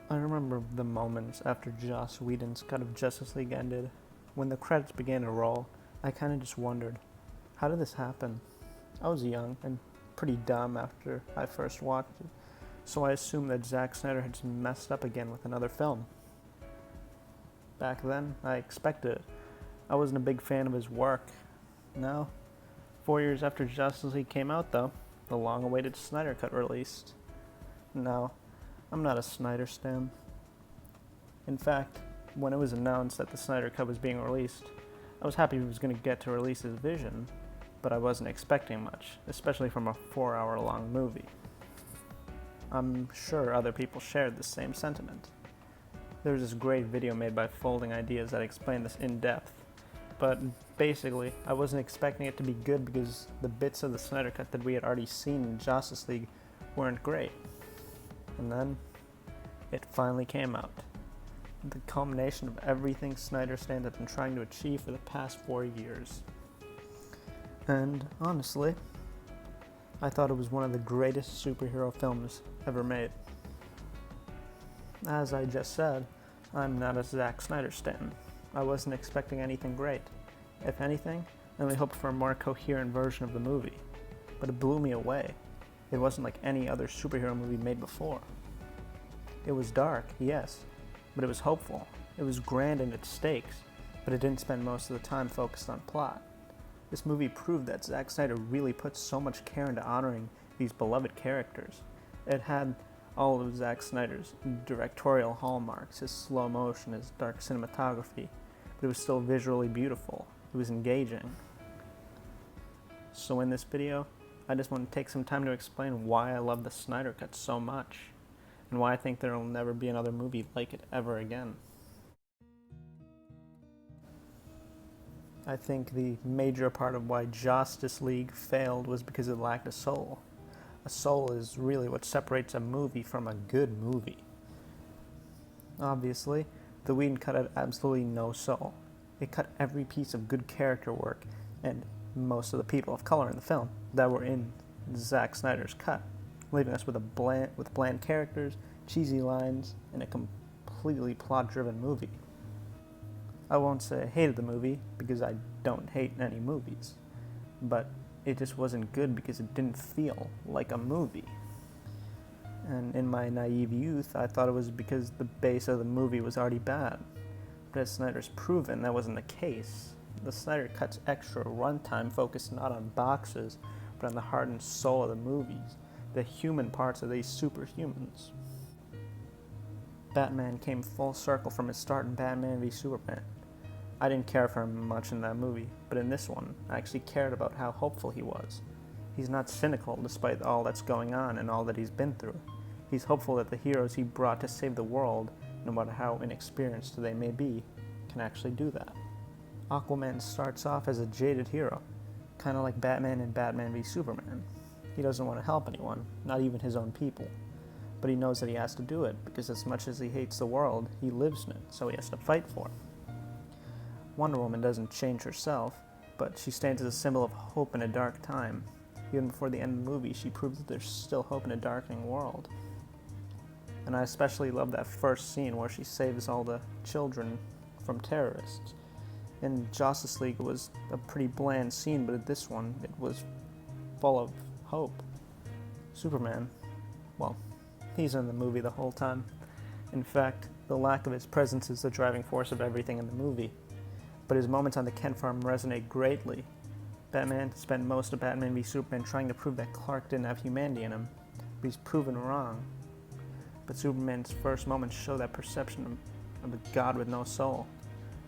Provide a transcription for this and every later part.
I remember the moments after Joss Whedon's cut of Justice League ended. When the credits began to roll, I kind of just wondered, how did this happen? I was young and pretty dumb after I first watched it, so I assumed that Zack Snyder had just messed up again with another film. Back then, I expected it. I wasn't a big fan of his work. Now, 4 years after Justice League came out, though, the long-awaited Snyder Cut released. No, I'm not a Snyder stan. In fact, when it was announced that the Snyder Cut was being released, I was happy he was going to get to release his vision, but I wasn't expecting much, especially from a 4-hour-long movie. I'm sure other people shared the same sentiment. There was this great video made by Folding Ideas that explained this in depth, but basically, I wasn't expecting it to be good because the bits of the Snyder Cut that we had already seen in Justice League weren't great. And then, it finally came out. The culmination of everything Snyder Stan had been trying to achieve for the past 4 years. And honestly, I thought it was one of the greatest superhero films ever made. As I just said, I'm not a Zack Snyder stan. I wasn't expecting anything great. If anything, I only hoped for a more coherent version of the movie. But it blew me away. It wasn't like any other superhero movie made before. It was dark, yes, but it was hopeful. It was grand in its stakes, but it didn't spend most of the time focused on plot. This movie proved that Zack Snyder really put so much care into honoring these beloved characters. It had all of Zack Snyder's directorial hallmarks, his slow motion, his dark cinematography, but it was still visually beautiful. It was engaging. So in this video, I just want to take some time to explain why I love the Snyder Cut so much, and why I think there will never be another movie like it ever again. I think the major part of why Justice League failed was because it lacked a soul. A soul is really what separates a movie from a good movie. Obviously, the Whedon cut had absolutely no soul. It cut every piece of good character work and most of the people of color in the film that were in Zack Snyder's cut, leaving us with bland characters, cheesy lines, and a completely plot-driven movie. I won't say I hated the movie, because I don't hate any movies, but it just wasn't good because it didn't feel like a movie. And in my naive youth, I thought it was because the base of the movie was already bad. But as Snyder's proven, that wasn't the case. The Snyder Cut's extra runtime focused not on boxes, but on the heart and soul of the movies, the human parts of these superhumans. Batman came full circle from his start in Batman v Superman. I didn't care for him much in that movie, but in this one, I actually cared about how hopeful he was. He's not cynical despite all that's going on and all that he's been through. He's hopeful that the heroes he brought to save the world, no matter how inexperienced they may be, can actually do that. Aquaman starts off as a jaded hero, kind of like Batman in Batman v Superman. He doesn't want to help anyone, not even his own people. But he knows that he has to do it, because as much as he hates the world, he lives in it, so he has to fight for it. Wonder Woman doesn't change herself, but she stands as a symbol of hope in a dark time. Even before the end of the movie, she proves that there's still hope in a darkening world. And I especially love that first scene where she saves all the children from terrorists. In Justice League, it was a pretty bland scene, but in this one, it was full of hope. Superman, well, he's in the movie the whole time. In fact, the lack of his presence is the driving force of everything in the movie. But his moments on the Kent farm resonate greatly. Batman spent most of Batman v Superman trying to prove that Clark didn't have humanity in him, but he's proven wrong. But Superman's first moments show that perception of a god with no soul.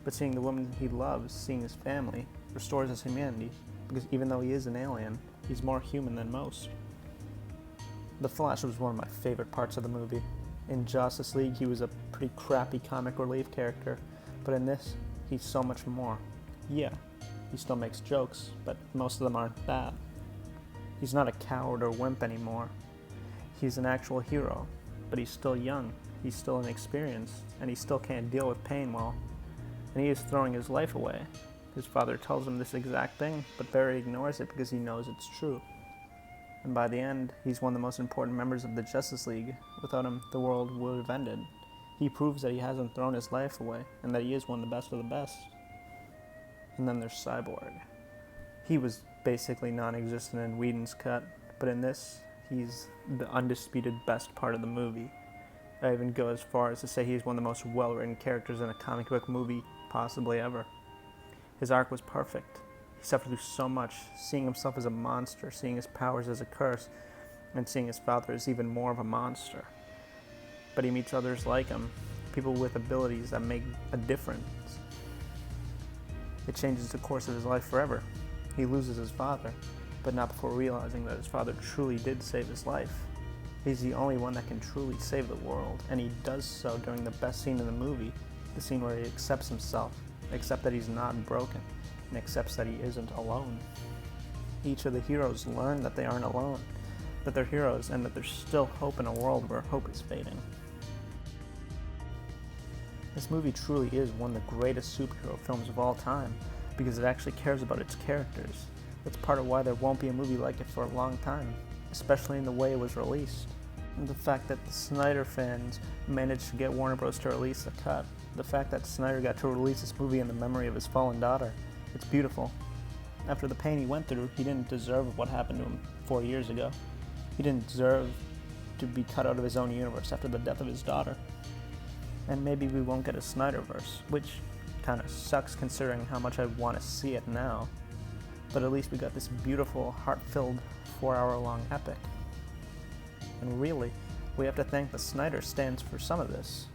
But seeing the woman he loves, seeing his family, restores his humanity, because even though he is an alien, he's more human than most. The Flash was one of my favorite parts of the movie. In Justice League, he was a pretty crappy comic relief character, but in this, he's so much more. Yeah, he still makes jokes, but most of them aren't bad. He's not a coward or wimp anymore. He's an actual hero, but he's still young, he's still inexperienced, and he still can't deal with pain well. And he is throwing his life away. His father tells him this exact thing, but Barry ignores it because he knows it's true. And by the end, he's one of the most important members of the Justice League. Without him, the world would have ended. He proves that he hasn't thrown his life away, and that he is one of the best of the best. And then there's Cyborg. He was basically non-existent in Whedon's cut, but in this, he's the undisputed best part of the movie. I even go as far as to say he's one of the most well-written characters in a comic book movie possibly ever. His arc was perfect. He suffered through so much, seeing himself as a monster, seeing his powers as a curse, and seeing his father as even more of a monster. But he meets others like him, people with abilities that make a difference. It changes the course of his life forever. He loses his father, but not before realizing that his father truly did save his life. He's the only one that can truly save the world, and he does so during the best scene in the movie, the scene where he accepts himself, accepts that he's not broken, and accepts that he isn't alone. Each of the heroes learn that they aren't alone, that they're heroes, and that there's still hope in a world where hope is fading. This movie truly is one of the greatest superhero films of all time, because it actually cares about its characters. That's part of why there won't be a movie like it for a long time, especially in the way it was released. And the fact that the Snyder fans managed to get Warner Bros. To release the cut, the fact that Snyder got to release this movie in the memory of his fallen daughter, it's beautiful. After the pain he went through, he didn't deserve what happened to him 4 years ago. He didn't deserve to be cut out of his own universe after the death of his daughter. And maybe we won't get a Snyderverse, which kind of sucks considering how much I want to see it now. But at least we got this beautiful, heart-filled, 4-hour-long epic. And really, we have to thank the Snyder stands for some of this.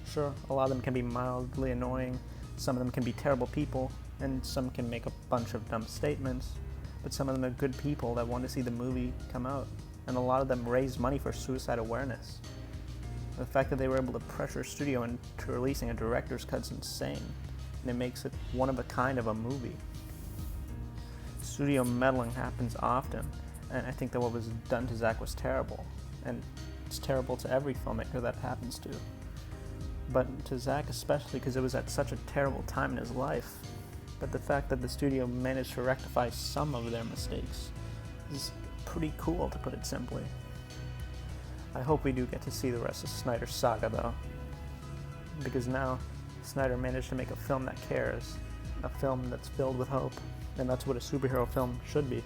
Sure, a lot of them can be mildly annoying, some of them can be terrible people, and some can make a bunch of dumb statements, but some of them are good people that want to see the movie come out, and a lot of them raise money for suicide awareness. The fact that they were able to pressure a studio into releasing a director's cut is insane, and it makes it one of a kind of a movie. Studio meddling happens often, and I think that what was done to Zack was terrible, and it's terrible to every filmmaker that happens to. But to Zack especially, because it was at such a terrible time in his life. But the fact that the studio managed to rectify some of their mistakes is pretty cool, to put it simply. I hope we do get to see the rest of Snyder's saga, though, because now Snyder managed to make a film that cares, a film that's filled with hope, and that's what a superhero film should be.